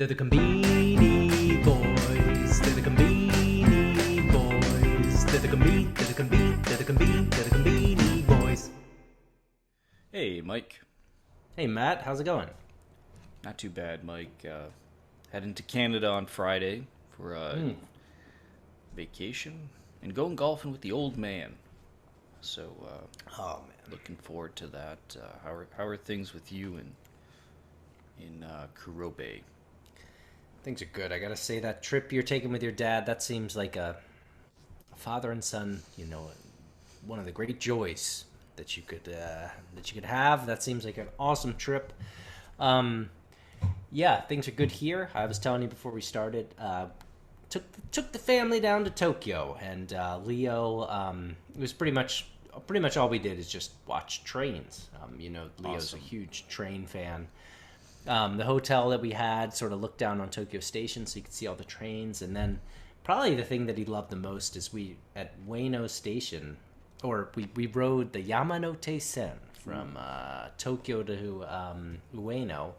They're the Conbini boys. They're the Conbini boys. They're the Conbini boys. Hey, Mike. Hey, Matt, how's it going? Not too bad, Mike. Heading to Canada on Friday for a vacation and going golfing with the old man. So, Oh man, looking forward to that. How are things with you in Kurobe? things are good. I gotta say that trip you're taking with your dad, that seems like a father and son. One of the great joys that you could have. That seems like an awesome trip. Um, yeah, things are good here. I was telling you before we started. Took the family down to Tokyo, and Leo. It was pretty much all we did is just watch trains. Leo's Awesome. a huge train fan. The hotel that we had sort of looked down on Tokyo Station, so you could see all the trains. And then probably the thing that he loved the most is we at Ueno Station, or we rode the Yamanote Sen from Tokyo to Ueno,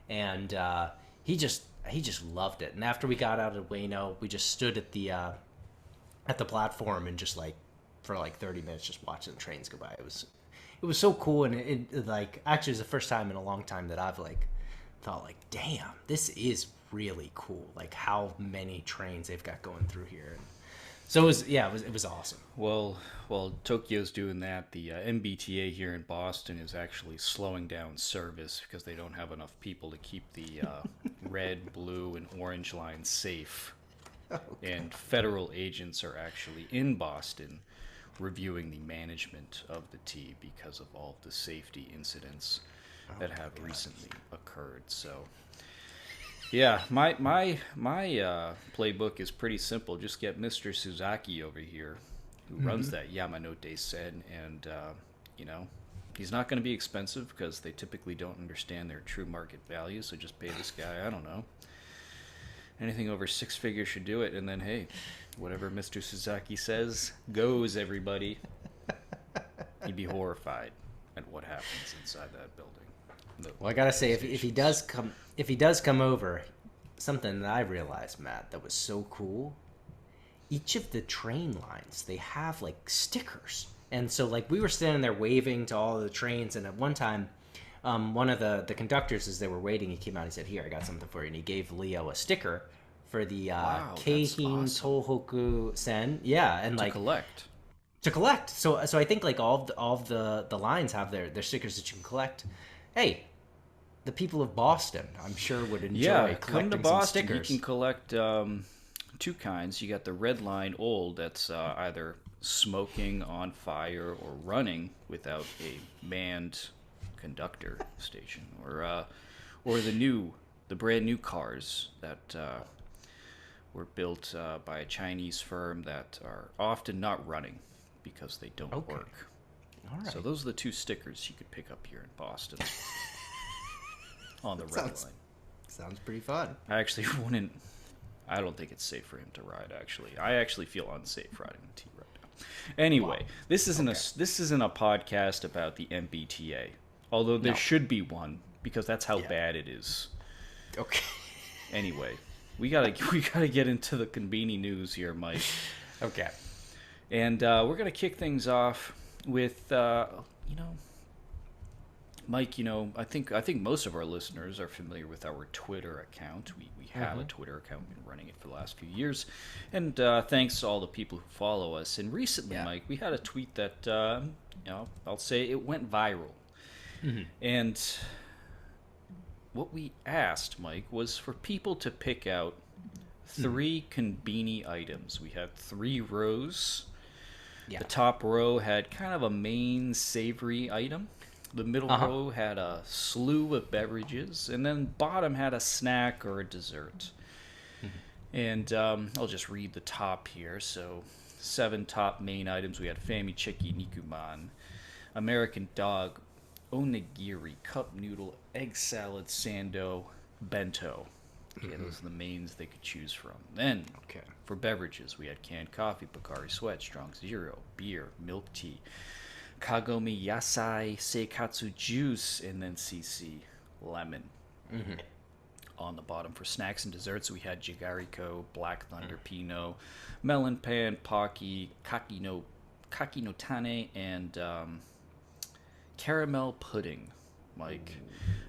and he just loved it. And after we got out of Ueno, we just stood at the platform and just for 30 minutes just watching the trains go by. It was so cool, and it actually it was the first time in a long time that I've thought damn, this is really cool, how many trains they've got going through here. And so it was awesome. Well, while Tokyo's doing that, the MBTA here in Boston is actually slowing down service because they don't have enough people to keep the red, blue, and orange lines safe. And federal agents are actually in Boston reviewing the management of the T because of all the safety incidents that have recently occurred. So, yeah, my playbook is pretty simple. Just get Mr. Suzaki over here, who runs that Yamanote Sen, and he's not going to be expensive because they typically don't understand their true market value. So just pay this guy, I don't know, anything over six figures should do it. And then hey, whatever Mr. Suzaki says goes. Everybody, you'd be horrified at what happens inside that building. Well, I gotta say, if he does come over, something that I realized, Matt, that was so cool. Each of the train lines, they have stickers, and so we were standing there waving to all of the trains, and at one time, one of the conductors, as they were waiting, he came out. He said, "Here, I got something for you," and he gave Leo a sticker for the Wow, that's Keihin awesome. Tohoku Sen. Yeah, and To collect. to collect. So I think all of the lines have their stickers that you can collect. Hey, the people of Boston, I'm sure, would enjoy Yeah, collecting come to some Boston. stickers. You can collect two kinds. You got the red line old, that's either smoking, on fire, or running without a manned conductor station, or the brand new cars that were built by a Chinese firm that are often not running because they don't Okay. work. All right. So those are the two stickers you could pick up here in Boston on the red Sounds- line. Sounds pretty fun. I actually wouldn't. I don't think it's safe for him to ride. Actually, I actually feel unsafe riding the T right now. Anyway, Wow. this isn't a podcast about the MBTA. Although there No. should be one because that's how Yeah. bad it is. Okay. Anyway, we gotta get into the Conbini news here, Mike. Okay. And we're gonna kick things off with Mike, I think most of our listeners are familiar with our Twitter account. We have a Twitter account. We've been running it for the last few years, and thanks to all the people who follow us. And recently, Yeah. Mike, we had a tweet that I'll say it went viral. And what we asked, Mike, was for people to pick out three Conbini items. We had 3 rows. Yeah. The top row had kind of a main savory item. The middle row had a slew of beverages, and then bottom had a snack or a dessert. And I'll just read the top here. So 7 top main items. We had Famichiki Nikuman, American Dog, Onigiri, Cup Noodle, Egg Salad, Sando, Bento. Yeah, those are the mains they could choose from. Then, Okay. for beverages, we had canned coffee, Pocari Sweat, Strong Zero, beer, milk tea, Kagomi Yasai Seikatsu juice, and then CC lemon. On the bottom for snacks and desserts, we had Jigariko, Black Thunder, Pinot, Melon Pan, Pocky, Kaki no Tane, and caramel pudding, Mike.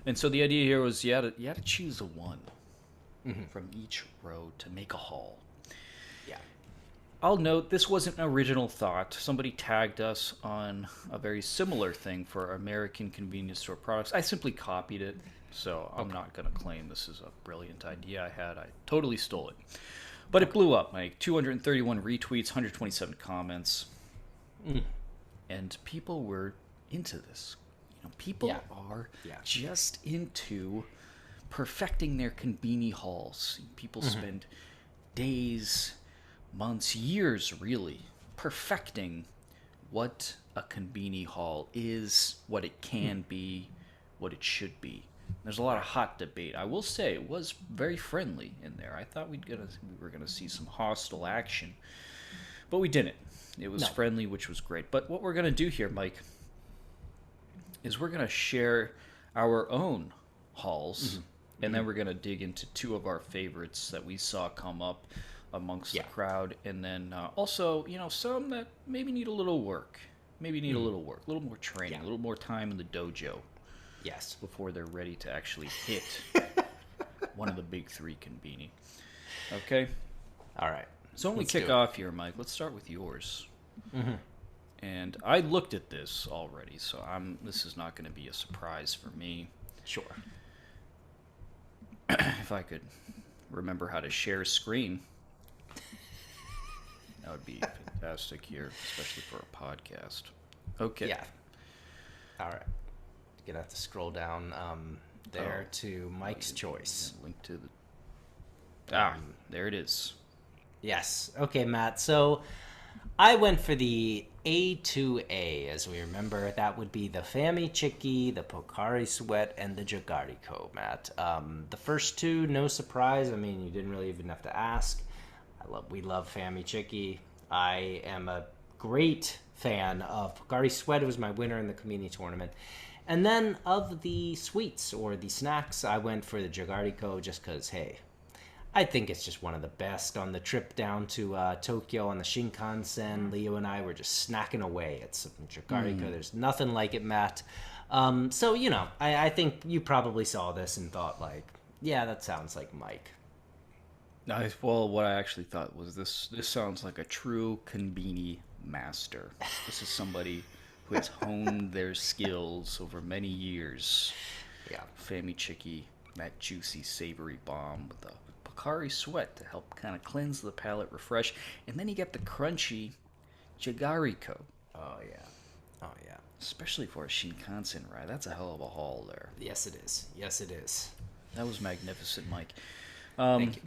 And so the idea here was you had to choose a one from each row to make a haul. Yeah. I'll note this wasn't an original thought. Somebody tagged us on a very similar thing for American convenience store products. I simply copied it, so I'm not going to claim this is a brilliant idea I had. I totally stole it. But it blew up, Mike. 231 retweets, 127 comments. And people were into this. People are just into perfecting their Conbini hauls. People spend days, months, years, really, perfecting what a Conbini haul is, what it can be, what it should be. There's a lot of hot debate. I will say it was very friendly in there. I thought we were gonna see some hostile action, but we didn't. It was friendly, which was great. But what we're gonna do here, Mike, is we're gonna share our own hauls, and then we're gonna dig into two of our favorites that we saw come up amongst the crowd, and then also, some that maybe need a little work, a little more training, a little more time in the dojo. Yes. Before they're ready to actually hit one of the big three Conbini. Okay? All right. So when we kick off here, Mike, let's start with yours. And I looked at this already, so this is not going to be a surprise for me. Sure. If I could remember how to share screen, that would be fantastic here, especially for a podcast. Okay. Yeah. All right. Gonna have to scroll down there to Mike's choice. Link to the. There it is. Yes. Okay, Matt. So I went for the A2A, as we remember. That would be the Family Chiki, the Pocari Sweat, and the Jigariko, Matt. The first two, no surprise. I mean, you didn't really even have to ask. We love Family Chiki. I am a great fan of Pocari Sweat. It was my winner in the Conbini tournament. And then of the sweets or the snacks, I went for the Jigariko just because, hey, I think it's just one of the best. On the trip down to Tokyo on the Shinkansen, Leo and I were just snacking away at some Jigariko. There's nothing like it, Matt. So, I think you probably saw this and thought, like, yeah, that sounds like Mike. Well, what I actually thought was this sounds like a true Conbini master. This is somebody who has honed their skills over many years. Yeah. Family Chiki, that juicy, savory bomb with the Pocari Sweat to help kind of cleanse the palate, refresh. And then you get the crunchy Jigariko. Oh, yeah. Especially for a Shinkansen ride. That's a hell of a haul there. Yes, it is. That was magnificent, Mike. Thank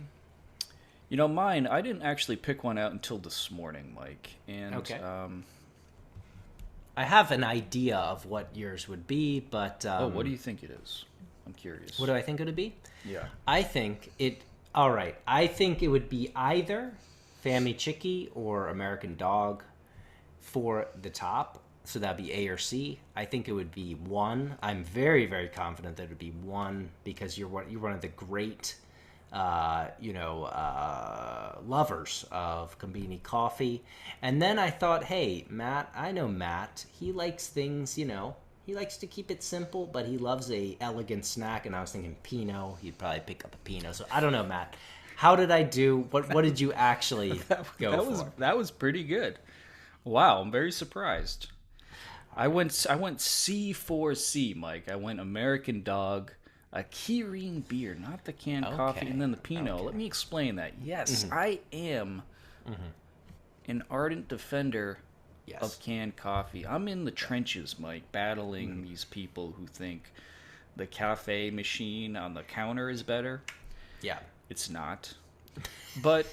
you. Mine, I didn't actually pick one out until this morning, Mike. And, okay. I have an idea of what yours would be, but... what do you think it is? I'm curious. What do I think it would be? Yeah. I think it... All right. I think it would be either Family Chiki or American Dog for the top. So that would be A or C. I think it would be 1. I'm very, very confident that it would be 1 because you're one of the great... lovers of Conbini coffee. And then I thought, hey, Matt, I know Matt. He likes things, he likes to keep it simple, but he loves a elegant snack. And I was thinking Pinot. He'd probably pick up a Pinot. So I don't know, Matt. How did I do? What did you actually go for? That was pretty good. Wow, I'm very surprised. I went C4C, Mike. I went American Dog, a Kirin beer, not the canned coffee, and then the Pinot. Okay. Let me explain that. Yes, I am an ardent defender of canned coffee. I'm in the trenches, Mike, battling these people who think the cafe machine on the counter is better. Yeah. It's not. But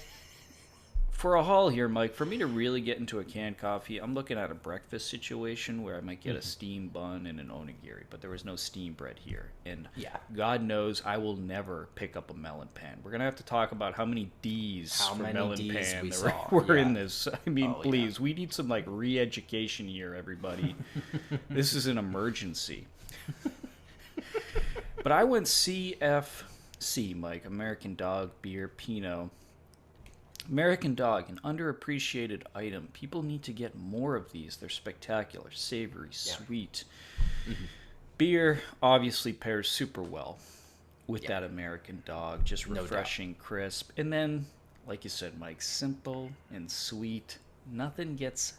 for a haul here, Mike, for me to really get into a canned coffee, I'm looking at a breakfast situation where I might get a steamed bun and an onigiri, but there was no steam bread here. And God knows I will never pick up a melon pan. We're going to have to talk about how many D's for melon pan there were in this. I mean, please, we need some, re-education here, everybody. This is an emergency. But I went CFC, see, Mike. American Dog, beer, Pinot. American Dog, an underappreciated item. People need to get more of these. They're spectacular, savory, Yeah. sweet. Beer obviously pairs super well with that American Dog. Just No doubt. refreshing, crisp. And then, like you said, Mike, simple and sweet. Nothing gets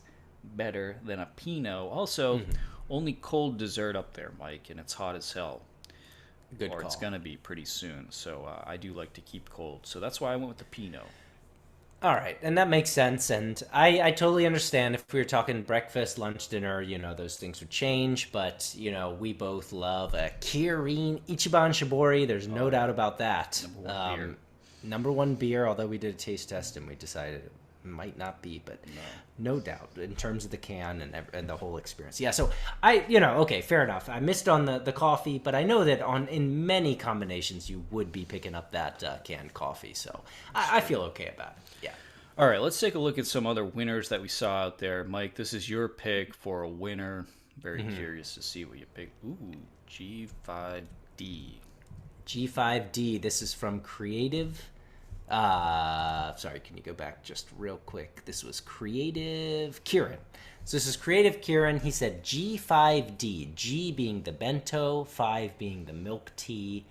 better than a Pinot. Also, only cold dessert up there, Mike, and it's hot as hell. Good Or call. it's going to be pretty soon. So I do like to keep cold. So that's why I went with the Pinot. All right, and that makes sense, and I totally understand if we were talking breakfast, lunch, dinner, those things would change, but, we both love a Kirin Ichiban Shibori. There's no doubt about that. Number one beer, although we did a taste test and we decided it might not be, but no doubt in terms of the can and the whole experience. Yeah, so okay, fair enough. I missed on the coffee, but I know that in many combinations you would be picking up that canned coffee, so I feel okay about it. Yeah. All right, let's take a look at some other winners that we saw out there. Mike, this is your pick for a winner. Very curious to see what you pick. Ooh, G5D. G5D, this is from Creative. Sorry, can you go back just real quick? This was Creative Kieran. So this is Creative Kieran. He said G5D, G being the bento, 5 being the milk tea,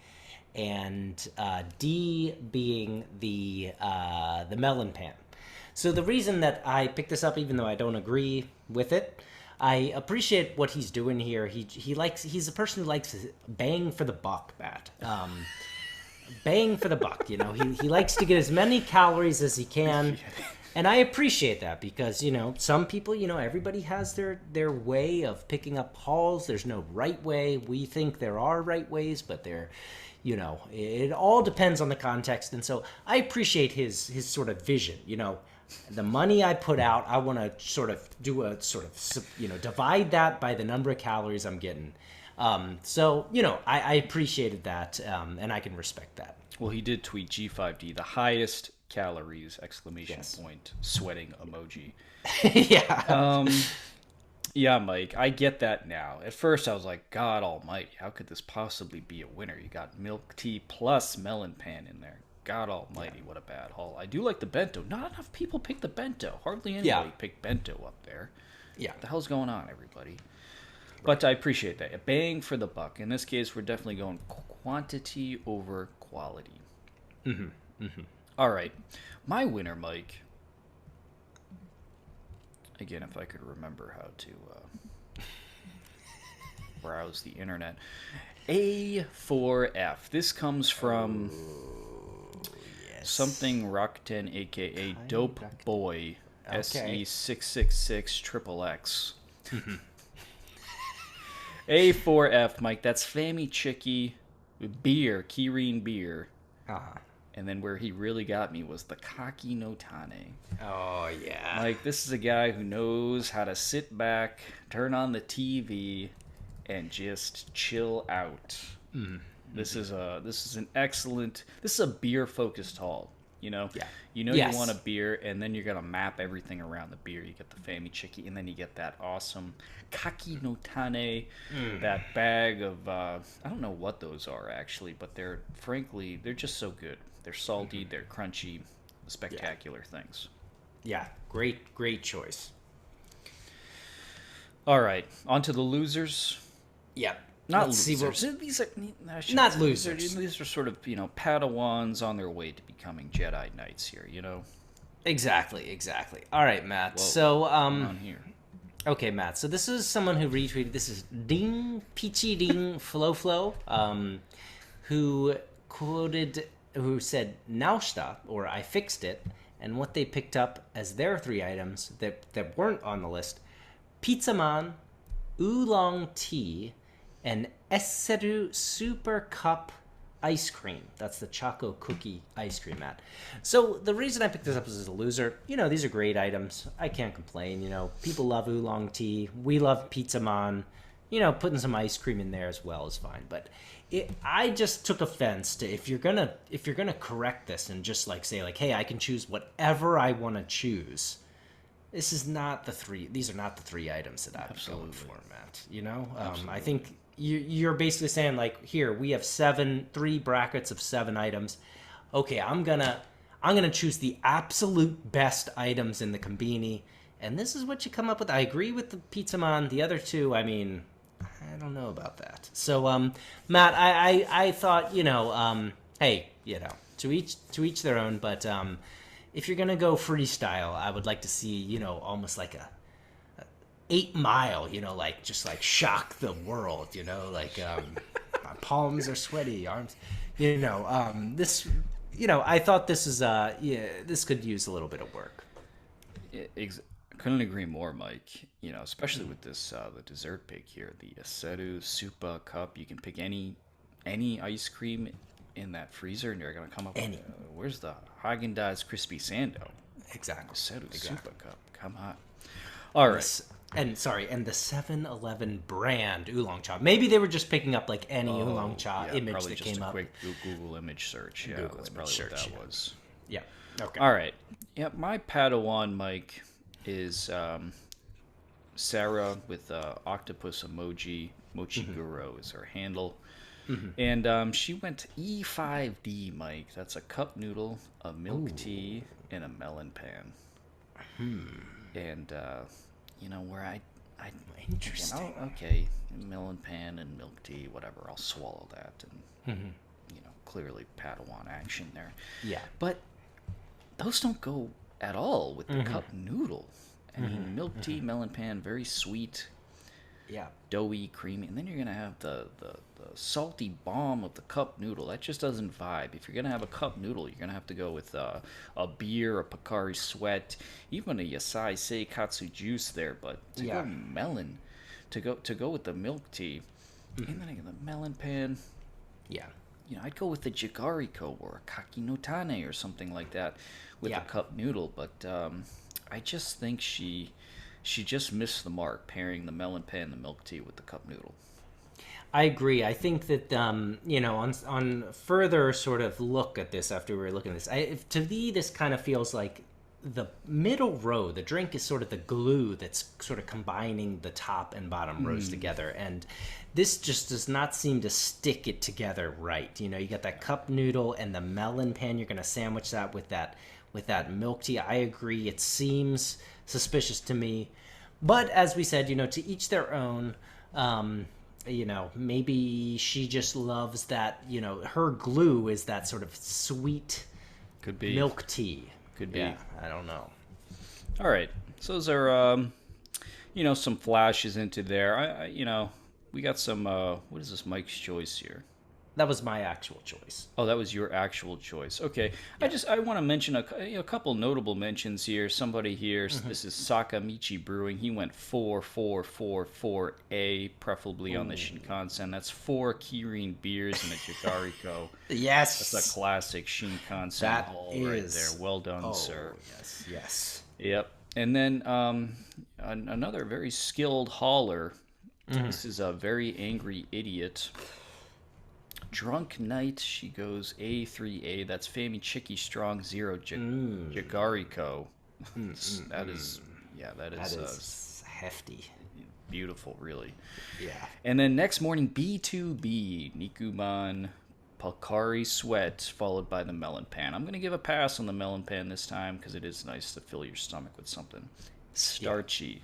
and D being the melon pan. So the reason that I picked this up, even though I don't agree with it, I appreciate what he's doing here. He's a person who likes bang for the buck, Matt. Bang for the buck, he likes to get as many calories as he can, and I appreciate that because some people, everybody has their way of picking up hauls. There's no right way. We think there are right ways, but it all depends on the context, and so I appreciate his sort of vision. The money I put out, I want to sort of divide that by the number of calories I'm getting. I appreciated that, and I can respect that. Well, he did tweet G5D, the highest calories, exclamation point, sweating emoji. Yeah. Yeah, Mike, I get that now. At first, I was like, God almighty, how could this possibly be a winner? You got milk tea plus melon pan in there. God almighty, what a bad haul. I do like the bento. Not enough people pick the bento. Hardly anybody picked bento up there. Yeah. What the hell's going on, everybody? But I appreciate that. A bang for the buck. In this case, we're definitely going quantity over quality. All right. My winner, Mike. Again, if I could remember how to browse the internet. A4F. This comes from something Rakuten, a.k.a. Dope Boy. Okay. SE666XXX. A4F, Mike, that's Fammy Chicky beer, Kirin beer. And then where he really got me was the Kaki no Tane. Oh, yeah. Like, this is a guy who knows how to sit back, turn on the TV, and just chill out. This is an excellent. This is a beer focused haul. You want a beer, and then you're gonna map everything around the beer. You get the Fammy Chicky, and then you get that awesome Kaki no Tane, that bag of I don't know what those are actually, but they're just so good. They're salty, they're crunchy, spectacular things. Yeah, great choice. All right, on to the losers. Yeah. Not Let's losers. see These are not losers. These are sort of Padawans on their way to becoming Jedi Knights here. Exactly. All right, Matt. Whoa, so on here. Okay, Matt. So this is someone who retweeted. This is Ding Peachy Ding Flo, who said "Nausta" or "I fixed it," and what they picked up as their 3 items that weren't on the list: Pizza Man, Oolong Tea, and Esseru Super Cup ice cream. That's the Choco Cookie ice cream, Matt. So the reason I picked this up as a loser, these are great items. I can't complain. People love Oolong Tea. We love Pizza Man. Putting some ice cream in there as well is fine. But I just took offense to if you're gonna correct this and just say hey, I can choose whatever I want to choose. This is not the 3. These are not the 3 items that I'm going for, Matt. I think you're basically saying like, here we have 3 brackets of 7 items. Okay, I'm gonna choose the absolute best items in the Conbini, and this is what you come up with. I agree with the Pizza Man. The other two, I mean, I don't know about that. So, Matt, I thought, hey, to each their own. But if you're gonna go freestyle, I would like to see, almost like a 8 Mile, like just like shock the world, like my palms are sweaty, arms, this, I thought this is this could use a little bit of work. Couldn't agree more, Mike. Especially with this the dessert pick here, the Aceru Supa cup. You can pick any ice cream in that freezer, and you're gonna come up with where's the Haagen-Dazs crispy sando? Exactly. Aceru Supa cup. Come on. All right. Yes. And the 7-Eleven brand oolong cha. Maybe they were just picking up like any oolong cha image that came up. Probably just a quick Google image search. Yeah, that's probably what that was. Yeah. Okay. All right. Yeah, my Padawan, Mike, is Sarah with octopus emoji. Mochiguro is her handle. And she went E5D, Mike. That's a cup noodle, a milk tea, and a melon pan. And where I interesting. Okay, melon pan and milk tea, whatever. I'll swallow that, and clearly Padawan action there. Yeah, but those don't go at all with the cup noodle. I mean, milk tea, melon pan, very sweet. Yeah, doughy, creamy, and then you're gonna have the salty bomb of the cup noodle. That just doesn't vibe. If you're gonna have a cup noodle, you're gonna have to go with a beer, a Pocari Sweat, even a Yasai Seikatsu juice there. But to go melon, to go with the milk tea, and then again the melon pan. Yeah, I'd go with the Jigariko or a Kaki no Tane or something like that with a cup noodle. But I just think she just missed the mark pairing the melon pan and the milk tea with the cup noodle. I agree. I think that on further sort of look at this after we were looking at this, to me this kind of feels like the middle row. The drink is sort of the glue that's sort of combining the top and bottom rows together, and this just does not seem to stick it together right. You got that cup noodle and the melon pan. You're going to sandwich that with that milk tea. I agree. It seems suspicious to me, but as we said, to each their own. Maybe she just loves that, her glue is that sort of sweet could be milk tea. Could be. Yeah, I don't know. All right. So those are, some flashes into there. We got some, what is this Mike's choice here? That was my actual choice. Oh, that was your actual choice. Okay. Yeah. I want to mention a couple notable mentions here. Somebody here, this is Sakamichi Brewing. He went 4-4-4-4-A, preferably on the Shinkansen. That's 4 Kirin beers and a Jigariko. Yes. That's a classic Shinkansen haul right there. Well done, sir. Yes. Yep. And then another very skilled hauler. This is a very angry idiot. Drunk Night, she goes A3A. That's Fami Chicky Strong 0 Jigariko. That is hefty. Beautiful, really. Yeah. And then next morning, B2B, Nikuman Pocari Sweat, followed by the melon pan. I'm going to give a pass on the melon pan this time because it is nice to fill your stomach with something starchy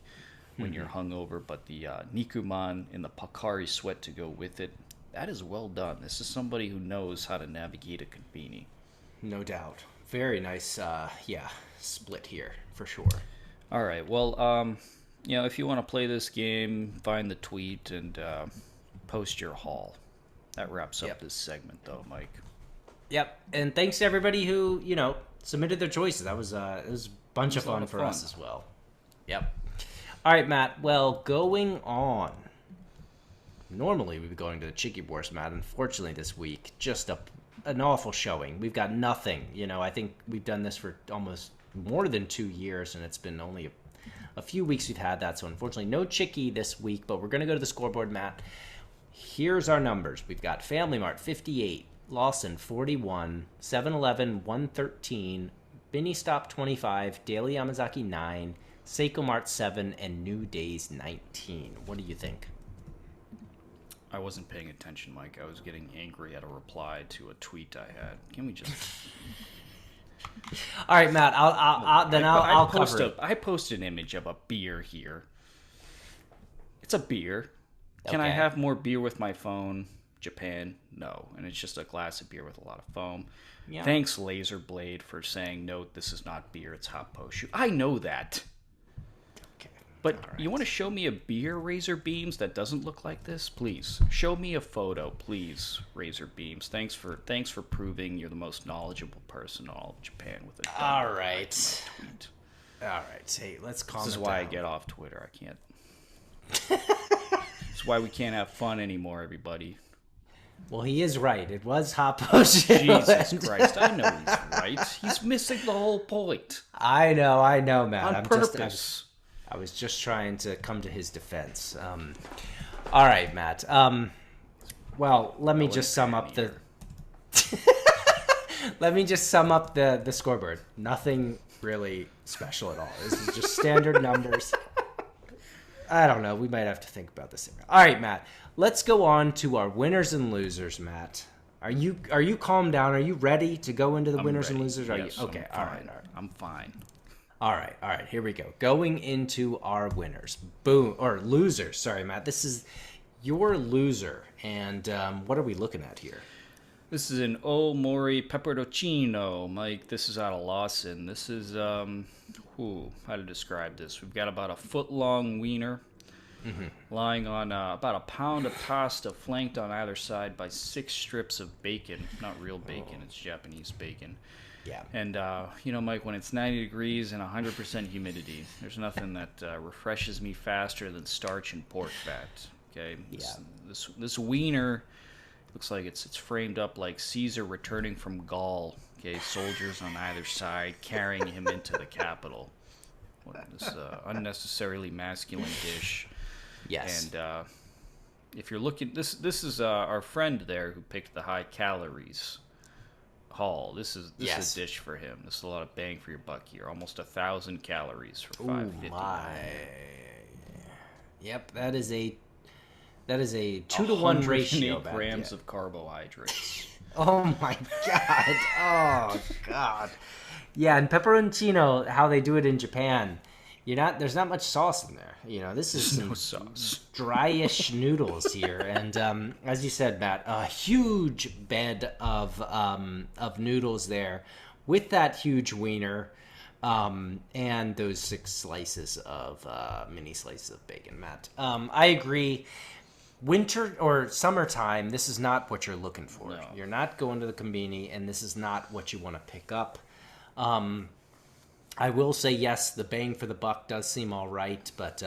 when you're hungover. But the Nikuman and the Pocari Sweat to go with it. That is well done. This is somebody who knows how to navigate a Conbini. No doubt. Very nice, split here, for sure. All right. Well, if you want to play this game, find the tweet and post your haul. That wraps up this segment, though, Mike. Yep. And thanks to everybody who, submitted their choices. It was a bunch of fun for us as well. Yep. All right, Matt. Well, going on. Normally we'd be going to the Chicky Bourse, Matt. Unfortunately, this week, just an awful showing. We've got nothing. I think we've done this for almost more than 2 years, and it's been only a few weeks we've had that. So unfortunately, no Chicky this week, but we're going to go to the scoreboard, Matt. Here's our numbers. We've got Family Mart 58, Lawson 41, 7-Eleven 113, Binny Stop 25, Daily Yamazaki 9, Seiko Mart 7, and New Days 19. What do you think? I wasn't paying attention, Mike. I was getting angry at a reply to a tweet I had. Can we just... All right, Matt. I'll cover it. I post an image of a beer here. It's a beer. Can I Okay. have more beer with my phone? Japan, no. And it's just a glass of beer with a lot of foam. Yeah. Thanks, Laser Blade, for saying, note, this is not beer, it's hot post. I know that. Okay. But you want to show me a beer, Razor Beams, that doesn't look like this? Please. Show me a photo, please, Razor Beams. Thanks for proving you're the most knowledgeable person in all of Japan with a All right. tweet. All right. Hey, let's calm This is it why down. I get off Twitter. I can't. It's why we can't have fun anymore, everybody. Well, he is right. It was hot post. Jesus Christ. I know he's right. He's missing the whole point. I know, Matt. On purpose. I was just trying to come to his defense. All right, Matt. Well, let me just sum up the. Let me just sum up the scoreboard. Nothing really special at all. This is just standard numbers. I don't know. We might have to think about this. All right, Matt. Let's go on to our winners and losers, Matt. Are you calmed down? Are you ready to go into the winners ready. and losers? Are Yes, you okay? I'm All fine. right. I'm fine. All right. Here we go. Going into our winners. Boom. Or losers. Sorry, Matt. This is your loser. And what are we looking at here? This is an O Mori Pepperoncino. Mike, this is out of Lawson. This is, how to describe this? We've got about a foot-long wiener lying on about a pound of pasta flanked on either side by 6 strips of bacon. Not real bacon, it's Japanese bacon. Yeah. And, Mike, when it's 90 degrees and 100% humidity, there's nothing that refreshes me faster than starch and pork fat. Okay? This wiener looks like it's framed up like Caesar returning from Gaul. Okay? Soldiers on either side carrying him into the capital. This unnecessarily masculine dish. Yes. And if you're looking... This is our friend there who picked the high calories haul. This is a dish for him. This is a lot of bang for your buck here. Almost 1,000 calories for $5.50. Oh my! Yep, that is a 2-to-1 ratio. 108 grams of carbohydrates. Oh my god! Oh god! Yeah, and pepperoncino, how they do it in Japan, there's not much sauce in there. This is some No sauce. dryish noodles here, and as you said, Matt, a huge bed of noodles there, with that huge wiener, and those 6 slices of mini slices of bacon, Matt. I agree. Winter or summertime, this is not what you're looking for. No. You're not going to the Conbini, and this is not what you want to pick up. I will say, yes, the bang for the buck does seem all right, but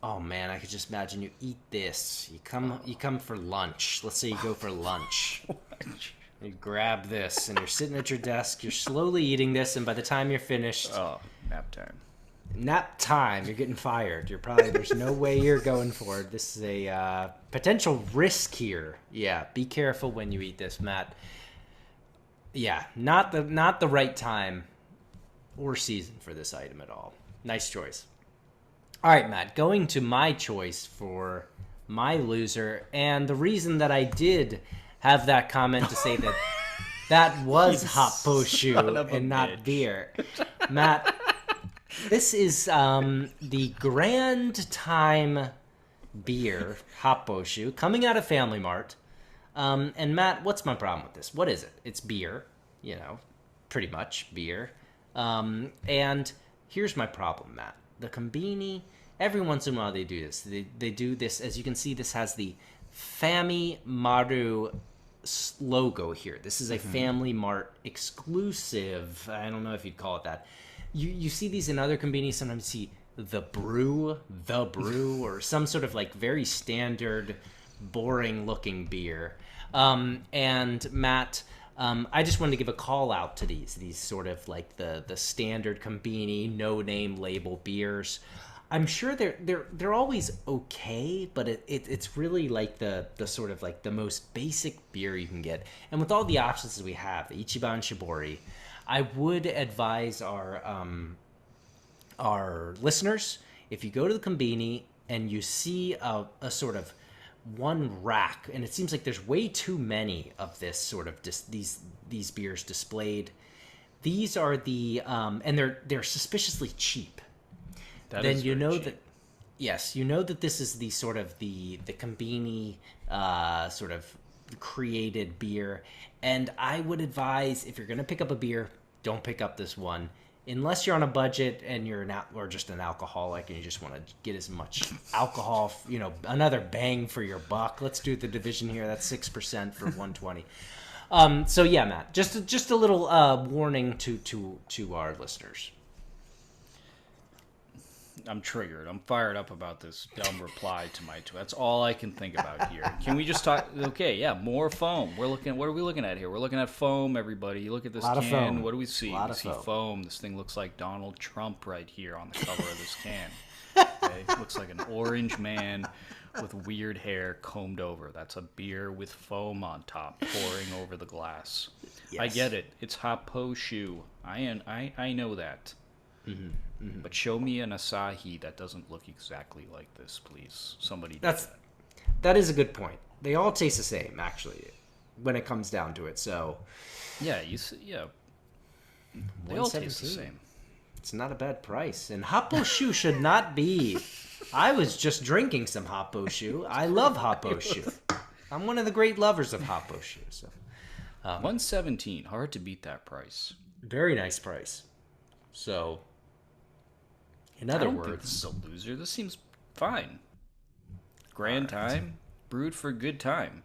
oh man, I could just imagine you eat this. You come for lunch. Let's say you go for lunch. You grab this, and you're sitting at your desk. You're slowly eating this, and by the time you're finished, Nap time. Nap time. You're getting fired. There's no way you're going for it. This is a potential risk here. Yeah, be careful when you eat this, Matt. Yeah, not the right time or season for this item at all. Nice choice. All right, Matt, going to my choice for my loser, and the reason that I did have that comment to say that was hot poshu and not beer. Matt, this is the Grand Time beer, hot poshu, coming out of Family Mart. And Matt, what's my problem with this? What is it? It's beer, pretty much beer. And here's my problem, Matt. The Conbini, every once in a while they do this. They do this, as you can see, this has the Family Mart logo here. This is a Family Mart exclusive. I don't know if you'd call it that. You see these in other Conbini. Sometimes you see the brew, or some sort of like very standard, boring looking beer. And Matt, I just wanted to give a call out to these sort of like the standard Conbini, no name label beers. I'm sure they're always okay, but it's really like the sort of like the most basic beer you can get. And with all the options that we have, the Ichiban Shibori, I would advise our listeners, if you go to the Conbini and you see a sort of one rack, and it seems like there's way too many of this sort of these beers displayed. These are the and they're suspiciously cheap. That Then is you very know cheap. that yes, you know that this is the sort of the Conbini sort of created beer, and I would advise if you're gonna pick up a beer, don't pick up this one unless you're on a budget and you're or just an alcoholic and you just want to get as much alcohol, another bang for your buck. Let's do the division here. That's 6% for 120. So yeah, Matt, just a little warning to our listeners. I'm triggered. I'm fired up about this dumb reply to my tweet. That's all I can think about here. Can we just talk? Okay, yeah, more foam. What are we looking at here? We're looking at foam, everybody. You look at this Lot of can. foam. What do we see? Lot We of see foam. foam. This thing looks like Donald Trump right here on the cover of this can. Okay? Looks like an orange man with weird hair combed over. That's a beer with foam on top pouring over the glass. Yes. I get it. It's Hoppo shoe. I know that. But show me an Asahi that doesn't look exactly like this, please. Somebody. That is a good point. They all taste the same, actually, when it comes down to it. So Yeah, they all taste the 117. same. It's not a bad price. And Hoppo Shoe should not be. I was just drinking some Hoppo Shoe. I love Hoppo Shoe. I'm one of the great lovers of Hoppo Shoe. So 117. Hard to beat that price. very nice price. So, in I other don't think words, this is a loser. This seems fine. Grand time, brewed for a good time.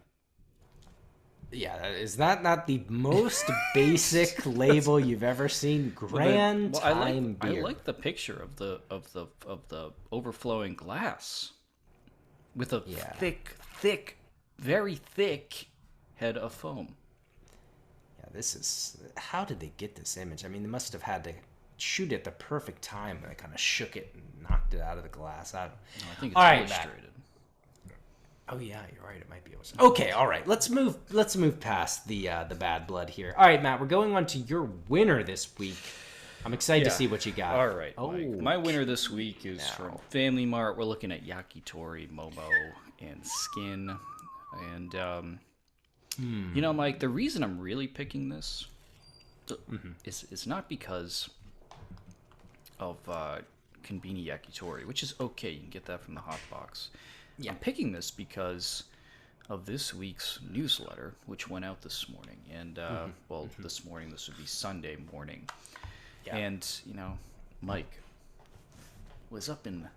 yeah, is that not the most basic label you've ever seen? Grand time I beer. like the picture of the overflowing glass with a Yeah. thick, very thick head of foam. Yeah, this is. How did they get this image? I mean, they must have had to shoot at the perfect time when they kind of shook it and knocked it out of the glass. I don't. I think it's All right, Matt. illustrated. Oh yeah, you're right. It might be. Okay, all right. Let's move past the bad blood here. All right, Matt. We're going on to your winner this week. I'm excited to Yeah. see what you got. All right, Oh, Mike. My winner this week is Now. from Family Mart. We're looking at yakitori, momo, and skin. And Mike, the reason I'm really picking this is not because of Conbini yakitori, which is okay. You can get that from the hot box. Yeah. I'm picking this because of this week's newsletter, which went out this morning. And, this morning, this would be Sunday morning. Yeah. And, Mike was up in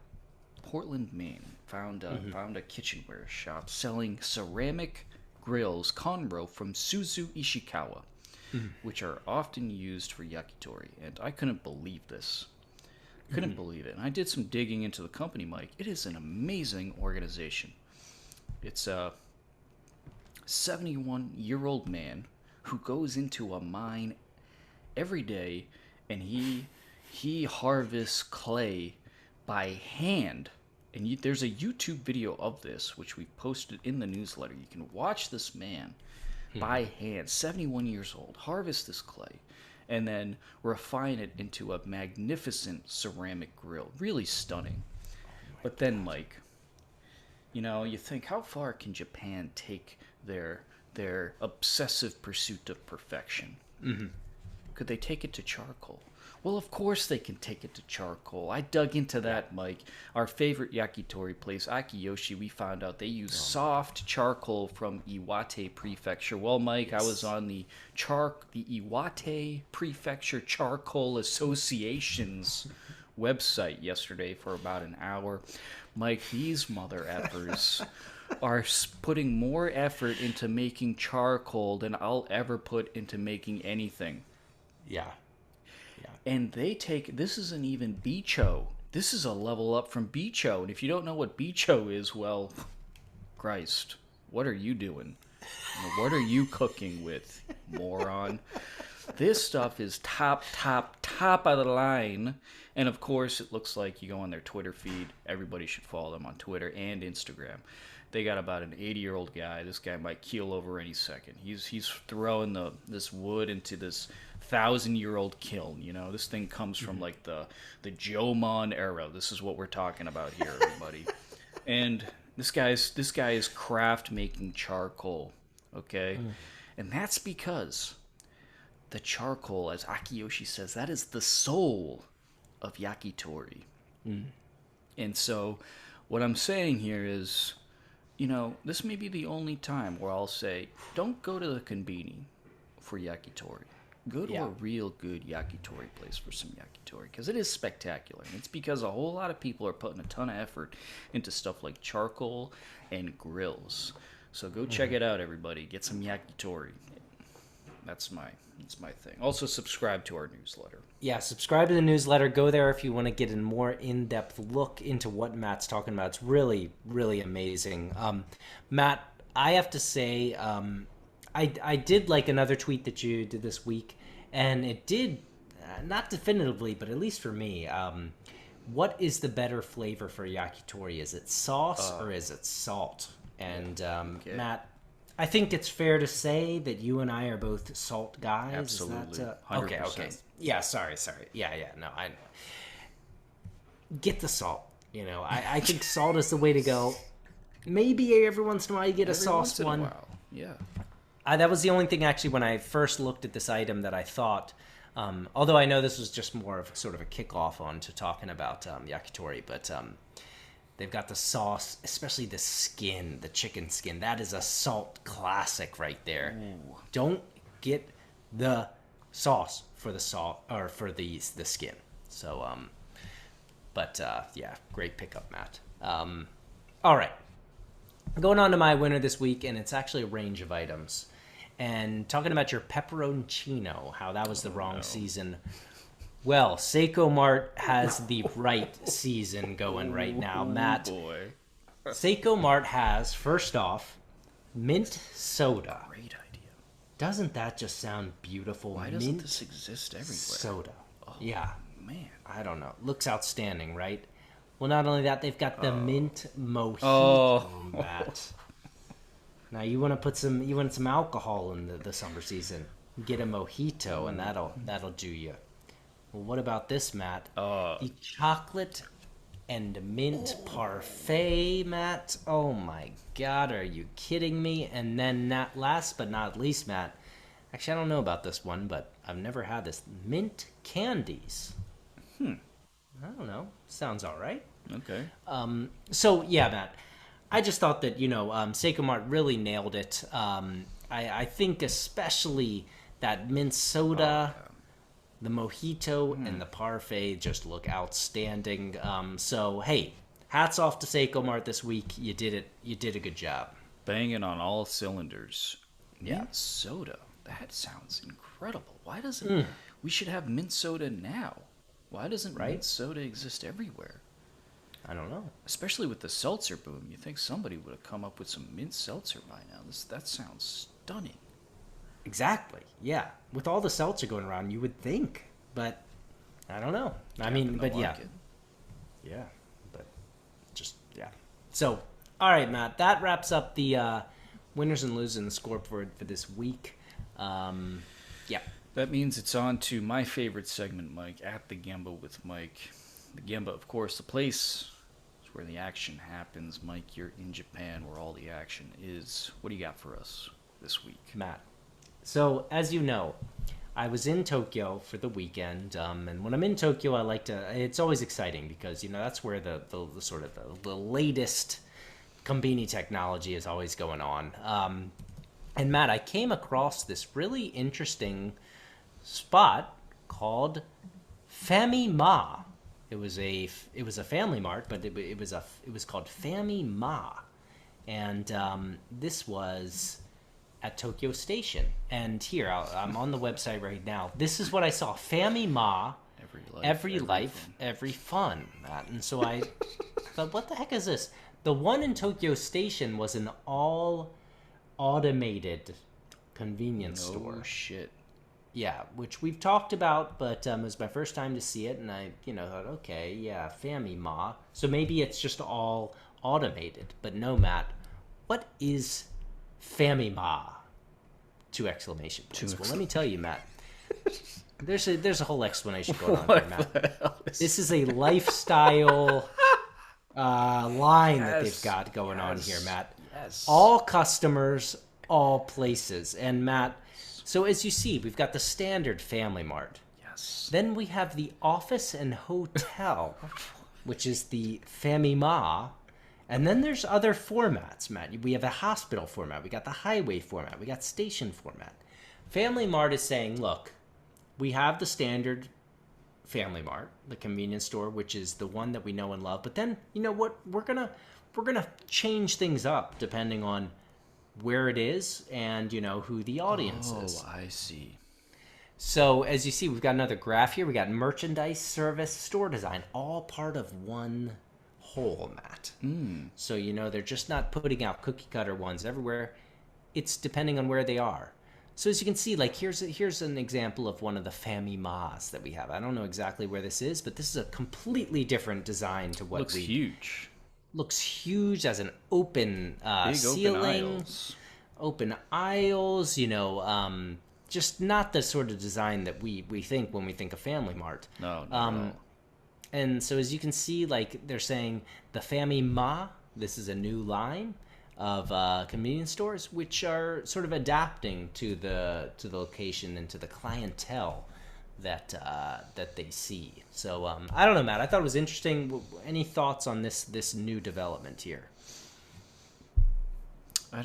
Portland, Maine, found a kitchenware shop selling ceramic grills Conro from Suzu Ishikawa, which are often used for yakitori. And I couldn't believe this. Couldn't believe it. And I did some digging into the company, Mike. It is an amazing organization. It's a 71-year-old man who goes into a mine every day and he harvests clay by hand. And there's a YouTube video of this, which we posted in the newsletter. You can watch this man by hand, 71 years old, harvest this clay, and then refine it into a magnificent ceramic grill. Really stunning. But then, Mike, you think, how far can Japan take their obsessive pursuit of perfection? Could they take it to charcoal? Well, of course they can take it to charcoal. I dug into that, Mike. Our favorite yakitori place, Akiyoshi, we found out they use soft charcoal from Iwate Prefecture. Well, Mike, I was on the Iwate Prefecture Charcoal Association's website yesterday for about an hour. Mike, these mother effers are putting more effort into making charcoal than I'll ever put into making anything. Yeah. And this isn't even Bicho. This is a level up from Bicho. And if you don't know what Bicho is, well, Christ, what are you doing? What are you cooking with, moron? This stuff is top of the line. And of course, it looks like you go on their Twitter feed. Everybody should follow them on Twitter and Instagram. They got about an 80-year-old guy. This guy might keel over any second. He's throwing this wood into this 1,000-year-old kiln. This thing comes from like the Jomon era. This is what we're talking about here, everybody. And This guy is craft making charcoal, okay? And that's because the charcoal, as Akiyoshi says, that is the soul of yakitori. And so what I'm saying here is, this may be the only time where I'll say, don't go to the Conbini for yakitori. Go to a real good yakitori place for some yakitori, because it is spectacular. And it's because a whole lot of people are putting a ton of effort into stuff like charcoal and grills. So go check it out, everybody. Get some yakitori. That's my thing. Also, subscribe to our newsletter. Yeah, subscribe to the newsletter. Go there if you want to get a more in-depth look into what Matt's talking about. It's really, really amazing. Matt, I have to say, I did like another tweet that you did this week, and it did, not definitively, but at least for me, what is the better flavor for yakitori? Is it sauce or is it salt? And Matt, I think it's fair to say that you and I are both salt guys. Absolutely. Is that, 100%. Okay. Yeah, sorry. Yeah, no, I get the salt. I think salt is the way to go. Maybe every once in a while you get a sauce one. Yeah. That was the only thing, actually, when I first looked at this item that I thought, although I know this was just more of sort of a kickoff on to talking about yakitori, but they've got the sauce, especially the skin, the chicken skin. That is a salt classic right there. Ooh. Don't get the sauce for the salt or for the skin. So, yeah, great pickup, Matt. All right. Going on to my winner this week, and it's actually a range of items. And talking about your pepperoncino, how that was the wrong season. Well, Seiko Mart has the right season going right now, Matt. Boy. Seiko Mart has, first off, mint soda. Great idea. Doesn't that just sound beautiful? Why doesn't this exist everywhere? Soda. Oh, yeah. Man. I don't know. Looks outstanding, right? Well, not only that, they've got the mint mojito, Matt. Now you want to put some alcohol in the summer season. Get a mojito, and that'll do you. Well, what about this, Matt? The chocolate and mint parfait, Matt. Oh my God, are you kidding me? And then, last but not least, Matt. Actually, I don't know about this one, but I've never had this. Mint candies. I don't know. Sounds all right. Okay. So yeah, Matt. I just thought that Seiko Mart really nailed it. I think especially that mint soda, the mojito, and the parfait just look outstanding. So hey, hats off to Seiko Mart this week. You did it. You did a good job. Banging on all cylinders. Yeah. Mint soda. That sounds incredible. Why doesn't we should have mint soda now? Why doesn't mint soda exist everywhere? I don't know. Especially with the seltzer boom. You think somebody would have come up with some mint seltzer by now. That sounds stunning. Exactly. Yeah. With all the seltzer going around, you would think. But I don't know. I mean, but yeah. Yeah. But just, yeah. So, all right, Matt. That wraps up the winners and losers in the scoreboard for this week. Yeah. That means it's on to my favorite segment, Mike, at the Gemba with Mike. The Gemba, of course, the place is where the action happens. Mike, you're in Japan where all the action is. What do you got for us this week? Matt. So, as you know, I was in Tokyo for the weekend, and when I'm in Tokyo, I like to, it's always exciting because, that's where the sort of the latest Conbini technology is always going on. And Matt, I came across this really interesting spot called Famima. It was a Family Mart, but it was called Famima, and this was at Tokyo Station. And here I'm on the website right now. This is what I saw: Famima, every life, every fun. Matt. And so I thought, what the heck is this? The one in Tokyo Station was an all automated convenience store. Oh shit. Yeah, which we've talked about, but it was my first time to see it, and I, thought, okay, yeah, Famima. So maybe it's just all automated. But no, Matt, what is Famima? 2 exclamation points. Well, let me tell you, Matt. There's a whole explanation going on here, Matt. This is a lifestyle line that they've Yes, got going on here, yes, Matt. yes. All customers, all places. And Matt, so as you see, we've got the standard Family Mart. Yes. Then we have the office and hotel, which is the Famima. And then there's other formats, Matt. We have a hospital format. We got the highway format. We got station format. Family Mart is saying, look, we have the standard Family Mart, the convenience store, which is the one that we know and love. But then, you know what? We're gonna change things up depending on where it is and who the audience is. Oh, I see. So as you see, we've got another graph here. We got merchandise, service, store design, all part of one whole, Matt. So they're just not putting out cookie cutter ones everywhere. It's depending on where they are. So as you can see, like here's an example of one of the Famimas that we have. I don't know exactly where this is, but this is a completely different design to what Looks huge. Looks huge as an open Big ceiling, open aisles. Just not the sort of design that we think when we think of Family Mart. No, not at all. And so as you can see, like they're saying the Famima, this is a new line of convenience stores, which are sort of adapting to the location and to the clientele that they see. So I don't know, Matt. I thought it was interesting. Any thoughts on this new development here? I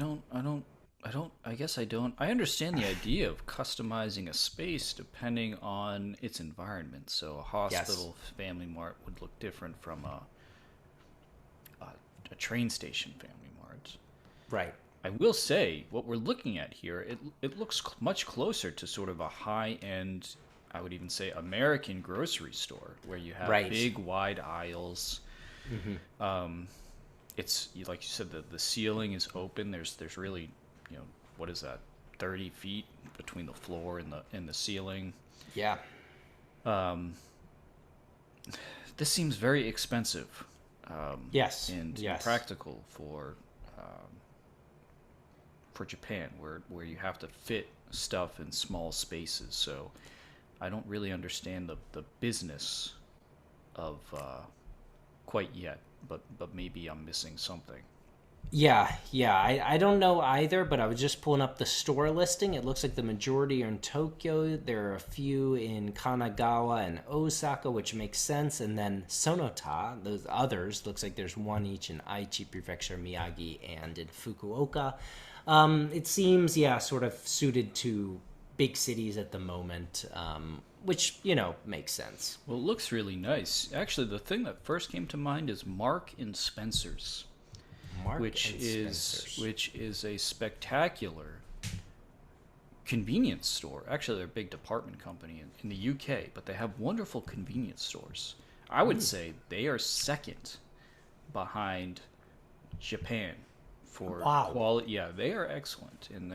guess I don't. I understand the idea of customizing a space depending on its environment. So a hospital Family Mart would look different from a train station Family Mart. Right. I will say what we're looking at here, it looks much closer to sort of a high-end, I would even say American grocery store where you have big wide aisles. It's like you said, the ceiling is open. There's really, what is that, 30 feet between the floor and the ceiling. Yeah. This seems very expensive. Yes. And impractical for Japan, where you have to fit stuff in small spaces. So I don't really understand the business of quite yet, but maybe I'm missing something. Yeah, I don't know either, but I was just pulling up the store listing. It looks like the majority are in Tokyo. There are a few in Kanagawa and Osaka, which makes sense. And then Sonota, those others, looks like there's one each in Aichi Prefecture, Miyagi, and in Fukuoka. It seems, sort of suited to big cities at the moment, which, makes sense. Well, it looks really nice. Actually, the thing that first came to mind is Mark and Spencer's. Which is a spectacular convenience store. Actually, they're a big department company in the UK, but they have wonderful convenience stores. I would say they are second behind Japan for quality. Yeah, they are excellent, and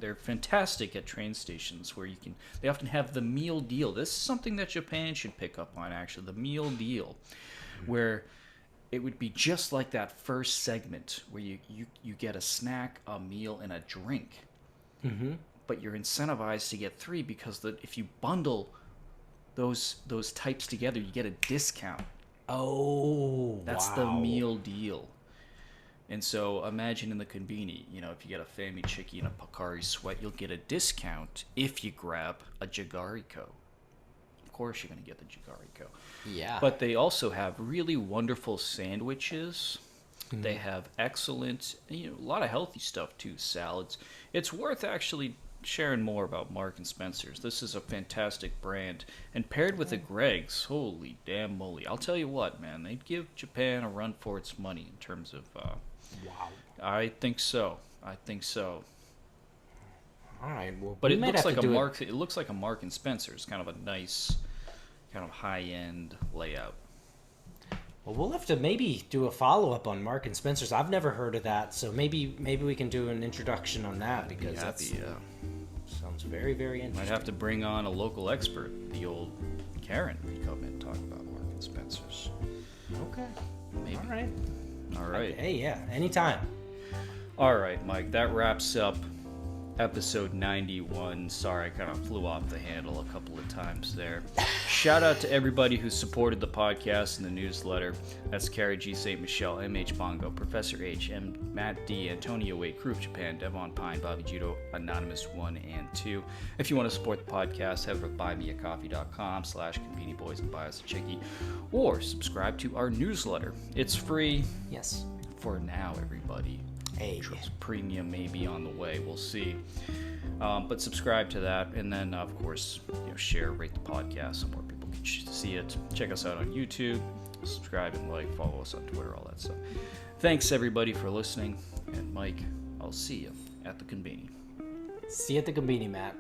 they're fantastic at train stations where they often have the meal deal. This is something that Japan should pick up on, actually, the meal deal, where it would be just like that first segment where you get a snack, a meal, and a drink. But you're incentivized to get three because if you bundle those types together, you get a discount. Oh, that's the meal deal. And so imagine in the Conbini, if you get a Fami Chicky and a Pocari Sweat, you'll get a discount if you grab a Jagariko. Of course you're going to get the Jagariko. Yeah. But they also have really wonderful sandwiches. They have excellent, a lot of healthy stuff too, salads. It's worth actually sharing more about Mark and Spencer's. This is a fantastic brand. And paired with the Greg's, holy damn moly. I'll tell you what, man, they'd give Japan a run for its money in terms of... wow. I think so. All right. Well, but it looks like a Mark. It looks like a Mark and Spencer's, kind of a nice, kind of high-end layout. Well, we'll have to maybe do a follow-up on Mark and Spencer's. I've never heard of that, so maybe we can do an introduction on that because that sounds very, very interesting. Might have to bring on a local expert, the old Karen, to come and talk about Mark and Spencer's. Okay. Maybe. All right. Hey, yeah, anytime. All right, Mike. That wraps up episode 91. Sorry, I kind of flew off the handle a couple of times there. Shout out to everybody who supported the podcast and the newsletter. That's Carrie G. St. Michelle, M.H. Bongo, Professor H, M. Matt D, Antonio Wade, Crew of Japan, Devon Pine, Bobby Judo, Anonymous 1 and 2. If you want to support the podcast, head over to buymeacoffee.com/Conbini Boys and buy us a chickie, or subscribe to our newsletter. It's free. Yes. For now, everybody. Hey. Premium may be on the way. We'll see. But subscribe to that, and then of course, share, rate the podcast so more people can see it. Check us out on YouTube. Subscribe and like. Follow us on Twitter. All that stuff. Thanks everybody for listening. And Mike, I'll see you at the Conbini. See you at the Conbini, Matt.